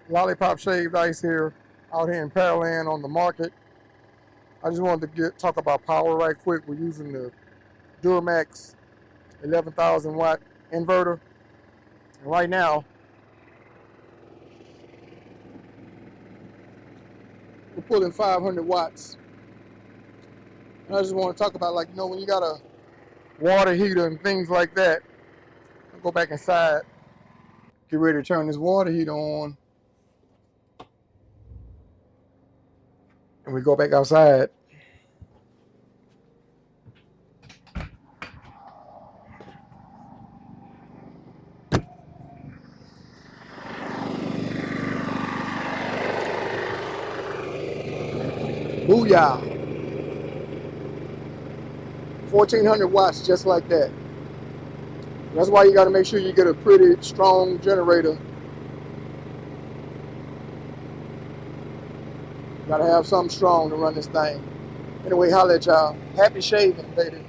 Lollipop shaved ice here, out here in Pearland on the market. I just wanted to talk about power right quick. We're using the Duramax 11,000 watt inverter. And right now, we're pulling 500 watts. And I just want to talk about, like, when you got a water heater and things like that. I'll go back inside, get ready to turn this water heater on. And we go back outside. Booyah. 1,400 watts just like that. That's why you got to make sure you get a pretty strong generator. Got to have something strong to run this thing. Anyway, holla at y'all. Happy shaving, baby.